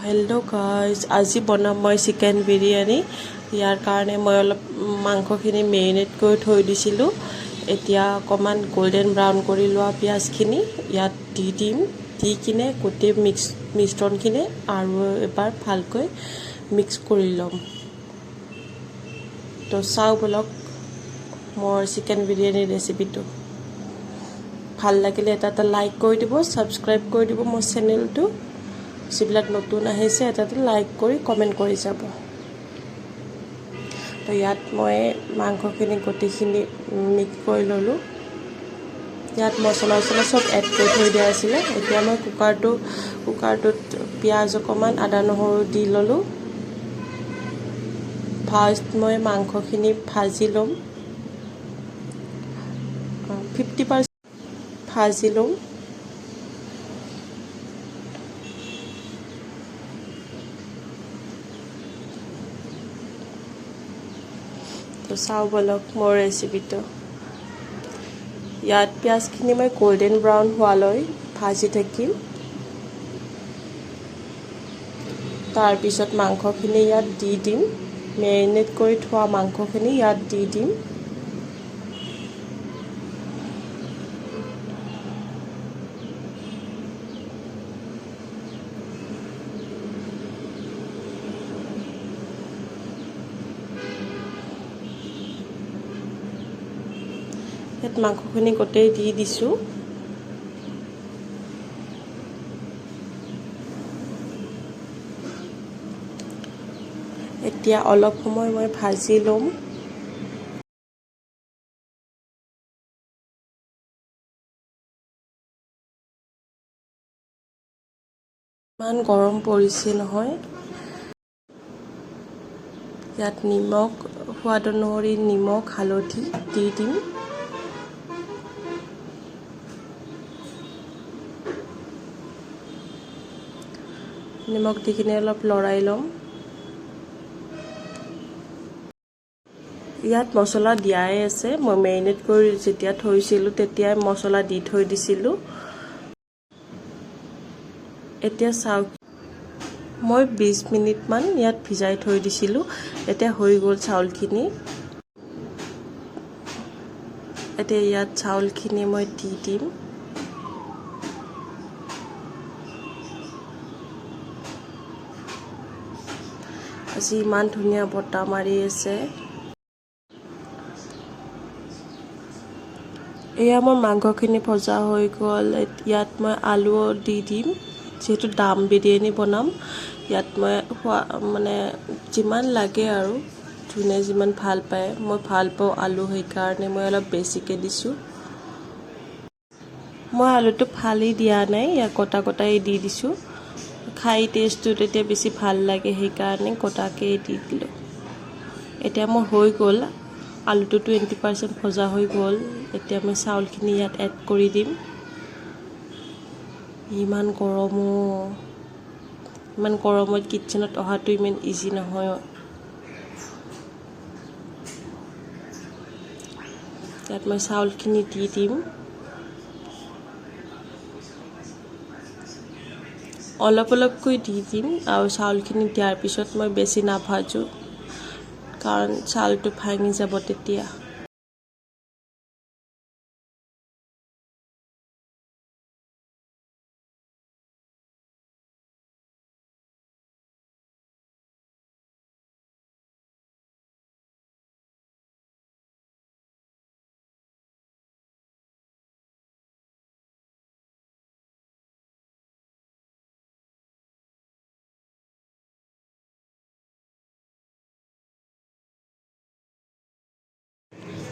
Hello' guys, আজি বনাম মই চিকেন বিৰিয়ানী। ইয়াৰ কাৰণে মই অলপ মাংসখিনি মেৰিনেট কৰি থৈ দিছিলোঁ। এতিয়া অকণমান গোল্ডেন ব্ৰাউন কৰি লোৱা পিঁয়াজখিনি ইয়াত দি দিম। দি কিনে গোটেই মিশ্ৰণখিনি আৰু এবাৰ ভালকৈ মিক্স কৰি ল'ম। তো চাওঁ বলক মোৰ চিকেন বিৰিয়ানী ৰেচিপিটো। ভাল লাগিলে এটা লাইক কৰি দিব, ছাবস্ক্ৰাইব কৰি দিব মোৰ চেনেলটো। যিবিলাক নতুন আহিছে এটা লাইক কৰি কমেণ্ট কৰি যাব। তো ইয়াত মই মাংসখিনি গোটেইখিনি মিক্স কৰি ল'লোঁ। ইয়াত মছলা চব এড কৰি থৈ দিয়া আছিলে। এতিয়া মই কুকাৰটোত পিঁয়াজ অকণমান, আদা নহৰু দি ল'লোঁ। ফাৰ্ষ্ট মই মাংসখিনি ভাজি ল'ম। 50% ভাজি ল'ম। তো চাওঁ বলক মোৰ ৰেচিপিটো। ইয়াত পিঁয়াজখিনি মই গোল্ডেন ব্ৰাউন হোৱালৈ ভাজি থাকিম। তাৰপিছত মাংসখিনি ইয়াত দি দিম। মেৰিনেট কৰি থোৱা মাংসখিনি ইয়াত দি দিম। ইয়াত মাংসখিনি গোটেই দি দিছোঁ। এতিয়া অলপ সময় মই ভাজি ল'ম। ইমান গৰম পৰিছে নহয়। ইয়াত নিমখ, সোৱাদ অনুসৰি নিমখ, হালধি দি দিম। নিমখ দি কিনে অলপ লৰাই ল'ম। ইয়াত মছলা দিয়াই আছে। মই মেৰিনেট কৰি যেতিয়া থৈছিলোঁ তেতিয়াই মছলা দি থৈ দিছিলোঁ। এতিয়া চাওক, মই 20 মিনিটমান ইয়াত ভিজাই থৈ দিছিলোঁ। এতিয়া হৈ গ'ল চাউলখিনি। এতিয়া ইয়াত চাউলখিনি মই দি দিম। আজি ইমান ধুনীয়া বতাহ মাৰি আছে। এয়া মোৰ মাংসখিনি ভজা হৈ গ'ল। ইয়াত মই আলু দি দিম। যিহেতু দাম বিৰিয়ানী বনাম, ইয়াত মই মানে যিমান লাগে আৰু যোনে যিমান ভাল পায়। মই ভাল পাওঁ আলু, সেইকাৰণে মই অলপ বেছিকৈ দিছোঁ। মই আলুটো ফালি দিয়া নাই, ইয়াত কটাই দি দিছোঁ। খাই টেষ্টটো তেতিয়া বেছি ভাল লাগে, সেইকাৰণে কটাকৈ দি দিলোঁ। এতিয়া মোৰ হৈ গ'ল। আলুটো 20% ভজা হৈ গ'ল। এতিয়া মই চাউলখিনি ইয়াত এড কৰি দিম। ইমান গৰমত কিটচেনত অহাটো ইমান ইজি নহয়। ইয়াত মই চাউলখিনি দি দিম। অলপকৈ দি দিম আৰু চাউলখিনি দিয়াৰ পিছত মই বেছি নাভাজোঁ, কাৰণ চাউলটো ভাঙি যাব তেতিয়া।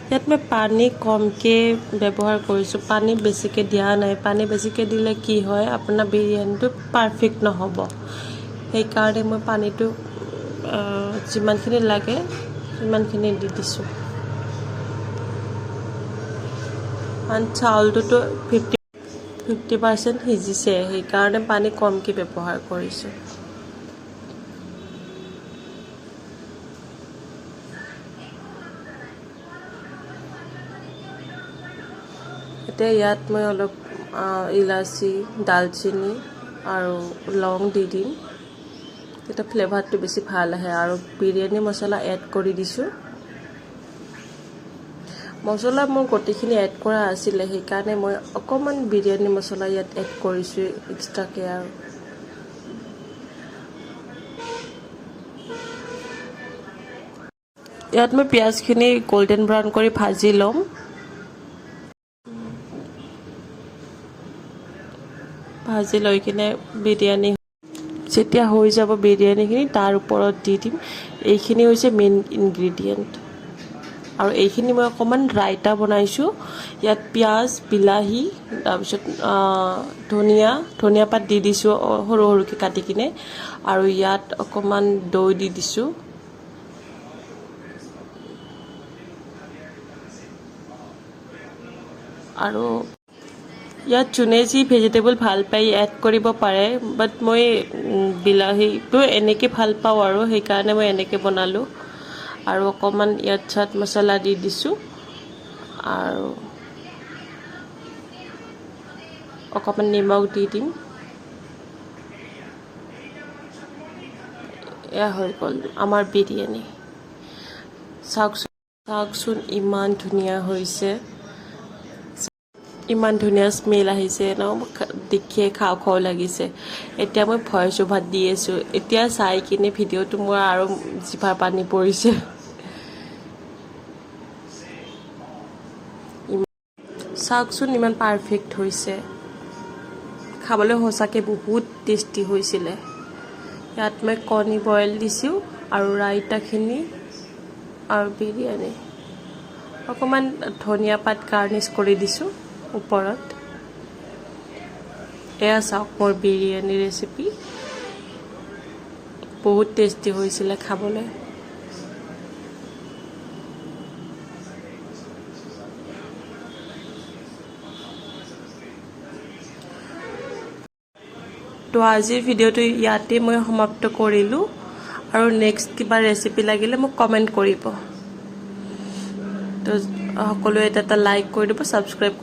ইয়াত মই পানী কমকৈ ব্যৱহাৰ কৰিছোঁ। পানী বেছিকৈ দিয়া নাই। পানী বেছিকৈ দিলে কি হয়, আপোনাৰ বিৰিয়ানীটো পাৰফেক্ট নহ'ব। সেইকাৰণে মই পানীটো যিমানখিনি লাগে সিমানখিনি দি দিছোঁ। কাৰণ চাউলটোতো 50% সিজিছে, সেইকাৰণে পানী কমকৈ ব্যৱহাৰ কৰিছোঁ। এতিয়া ইয়াত মই অলপ ইলাচি, দালচেনি আৰু লং দি দিম। এটা ফ্লেভাৰটো বেছি ভাল আহে আৰু বিৰিয়ানী মছলা এড কৰি দিছোঁ মছলা মোৰ গোটেইখিনি এড কৰা আছিলে সেইকাৰণে মই অকমান বিৰিয়ানী মছলা ইয়াত এড কৰিছোঁ এক্সট্ৰাকে আৰু ইয়াত মই পিঁয়াজখিনি গোল্ডেন ব্ৰাউন কৰি ভাজি ল'ম ভাজি লৈ কিনে বিৰিয়ানী যেতিয়া হৈ যাব বিৰিয়ানীখিনি তাৰ ওপৰত দি দিম এইখিনি হৈছে মেইন ইনগ্ৰেডিয়েণ্ট আৰু এইখিনি মই অকণমান ৰাইতা বনাইছোঁ ইয়াত পিঁয়াজ বিলাহী তাৰপিছত ধনিয়া পাত দি দিছোঁ সৰু সৰুকৈ কাটি কিনে আৰু ইয়াত অকণমান দৈ দি দিছোঁ আৰু ইয়াত যোনে যি ভেজিটেবল ভাল পায় এড কৰিব পাৰে বাট মই বিলাহীটো এনেকৈ ভাল পাওঁ আৰু সেইকাৰণে মই এনেকৈ বনালোঁ আৰু অকণমান ইয়াত চাট মছলা দি দিছোঁ আৰু অকণমান নিমখ দি দিম এয়া হৈ গ'ল আমাৰ বিৰিয়ানী চাওকচোন ইমান ধুনীয়া হৈছে ইমান ধুনীয়া স্মেল আহিছে ন দেখিয়ে খাওঁ খাওঁ লাগিছে এতিয়া মই ভইচ অভাৰ দি আছোঁ এতিয়া চাই কিনে ভিডিঅ'টো মোৰ আৰু জিভাৰ পানী পৰিছে চাওকচোন ইমান পাৰফেক্ট হৈছে খাবলৈ সঁচাকৈ বহুত টেষ্টি হৈছিলে ইয়াত মই কণী বইল দিছোঁ আৰু ৰাইতাখিনি আৰু বিৰিয়ানী অকণমান ধনিয়া পাত গাৰ্নিছ কৰি দিছোঁ ওপৰত এয়া চাওক মোৰ বিৰিয়ানী ৰেচিপি বহুত টেষ্টি হৈছিলে খাবলৈ তো আজিৰ ভিডিঅ'টো ইয়াতে মই সমাপ্ত কৰিলোঁ আৰু নেক্সট কিবা ৰেচিপি লাগিলে মোক কমেণ্ট কৰিব তো সকলোৱে এটা লাইক কৰি দিব ছাবস্ক্ৰাইব